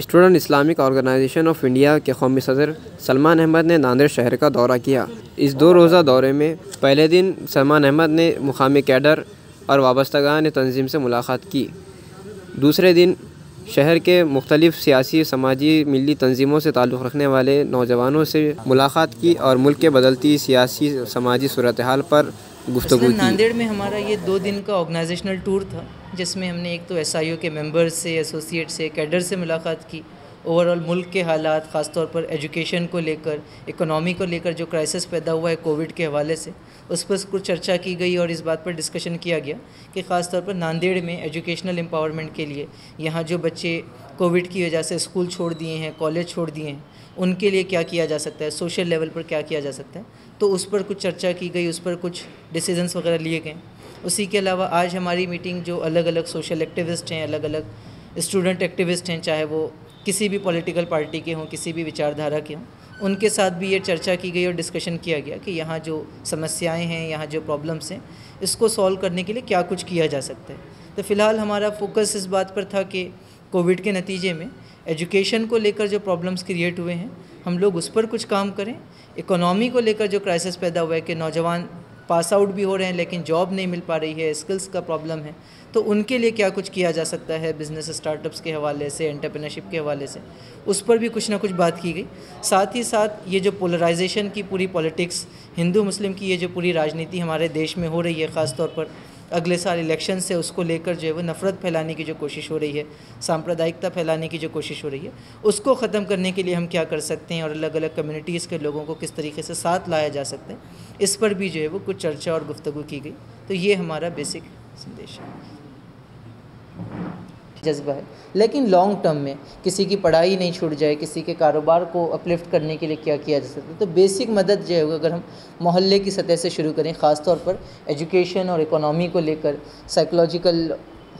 Student Islamic organisation of India के कौमी सदर सलमान अहमद ने नांदेड़ शहर का दौरा किया। इस 2 रोज़ा दौरे में पहले दिन सलमान अहमद ने मुकामी कैडर और वाबस्तगान तंजीम से मुलाकात की। दूसरे दिन शहर के मुख्तलिफ सियासी, समाजी, मिली तंजीमों से ताल्लुक़ रखने वाले नौजवानों से मुलाकात की और मुल्क के बदलती सियासी समाजी सूरत हाल पर गुफ्तगू की। नांदेड़ में हमारा ये 2 दिन का ऑर्गेनाइजेशनल टूर था, जिसमें हमने एक तो SIO के मेंबर्स से, एसोसिएट से, कैडर से मुलाकात की। ओवरऑल मुल्क के हालात, ख़ास तौर पर एजुकेशन को लेकर, इकोनॉमी को लेकर जो क्राइसिस पैदा हुआ है कोविड के हवाले से, उस पर कुछ चर्चा की गई और इस बात पर डिस्कशन किया गया कि ख़ास तौर पर नांदेड़ में एजुकेशनल एम्पावरमेंट के लिए यहाँ जो बच्चे कोविड की वजह से स्कूल छोड़ दिए हैं, कॉलेज छोड़ दिए हैं, उनके लिए क्या किया जा सकता है, सोशल लेवल पर क्या किया जा सकता है, तो उस पर कुछ चर्चा की गई, उस पर कुछ डिसीजंस वगैरह लिए गए। उसी के अलावा आज हमारी मीटिंग जो अलग अलग सोशल एक्टिविस्ट हैं, अलग अलग स्टूडेंट एक्टिविस्ट हैं, चाहे वो किसी भी पॉलिटिकल पार्टी के हों, किसी भी विचारधारा के हों, उनके साथ भी ये चर्चा की गई और डिस्कशन किया गया कि यहाँ जो समस्याएं हैं, यहाँ जो प्रॉब्लम्स हैं, इसको सॉल्व करने के लिए क्या कुछ किया जा सकता है। तो फ़िलहाल हमारा फोकस इस बात पर था कि कोविड के नतीजे में एजुकेशन को लेकर जो प्रॉब्लम्स क्रिएट हुए हैं, हम लोग उस पर कुछ काम करें। इकोनॉमी को लेकर जो क्राइसिस पैदा हुआ है कि नौजवान पास आउट भी हो रहे हैं लेकिन जॉब नहीं मिल पा रही है, स्किल्स का प्रॉब्लम है, तो उनके लिए क्या कुछ किया जा सकता है बिज़नेस स्टार्टअप्स के हवाले से, एंटरप्रेन्योरशिप के हवाले से, उस पर भी कुछ ना कुछ बात की गई। साथ ही साथ ये जो पोलराइजेशन की पूरी पॉलिटिक्स, हिंदू मुस्लिम की ये जो पूरी राजनीति हमारे देश में हो रही है, ख़ास तौर पर अगले साल इलेक्शन से, उसको लेकर जो है वो नफ़रत फैलाने की जो कोशिश हो रही है, सांप्रदायिकता फैलाने की जो कोशिश हो रही है, उसको ख़त्म करने के लिए हम क्या कर सकते हैं और अलग अलग कम्युनिटीज़ के लोगों को किस तरीके से साथ लाया जा सकता है, इस पर भी जो है वो कुछ चर्चा और गुफ्तगू की गई। तो ये हमारा बेसिक संदेश है। जज्बा है, लेकिन लॉन्ग टर्म में किसी की पढ़ाई नहीं छूट जाए, किसी के कारोबार को अपलिफ्ट करने के लिए क्या किया जा सकता है, तो बेसिक मदद जो है अगर हम मोहल्ले की सतह से शुरू करें, ख़ास तौर पर एजुकेशन और इकोनॉमी को लेकर, साइकोलॉजिकल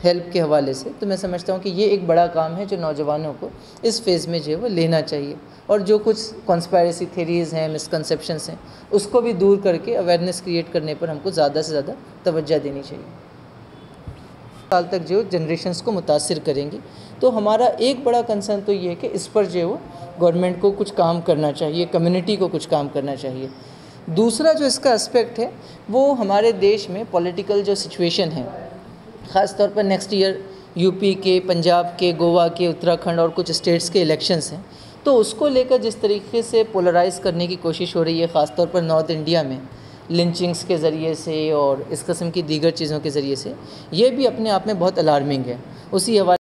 हेल्प के हवाले से, तो मैं समझता हूँ कि ये एक बड़ा काम है जो नौजवानों को इस फेज़ में जो है वो लेना चाहिए। और जो कुछ कॉन्स्पायरेसी थेरीज़ हैं, मिसकंसेप्शंस हैं, उसको भी दूर करके अवेयरनेस क्रिएट करने पर हमको ज़्यादा से ज़्यादा तवज्जो देनी चाहिए। साल तक जो जनरेशन्स को मुतासिर करेंगी, तो हमारा एक बड़ा कंसर्न तो ये है कि इस पर जो वो गवर्नमेंट को कुछ काम करना चाहिए, कम्युनिटी को कुछ काम करना चाहिए। दूसरा जो इसका एस्पेक्ट है वो हमारे देश में पॉलिटिकल जो सिचुएशन है, ख़ास तौर पर नेक्स्ट ईयर यूपी के, पंजाब के, गोवा के, उत्तराखंड और कुछ स्टेट्स के इलेक्शंस हैं, तो उसको लेकर जिस तरीके से पोलराइज़ करने की कोशिश हो रही है, ख़ास तौर पर नॉर्थ इंडिया में लिंचिंग्स के ज़रिए से और इस किस्म की दीगर चीज़ों के ज़रिए से, ये भी अपने आप में बहुत अलार्मिंग है। उसी हवाले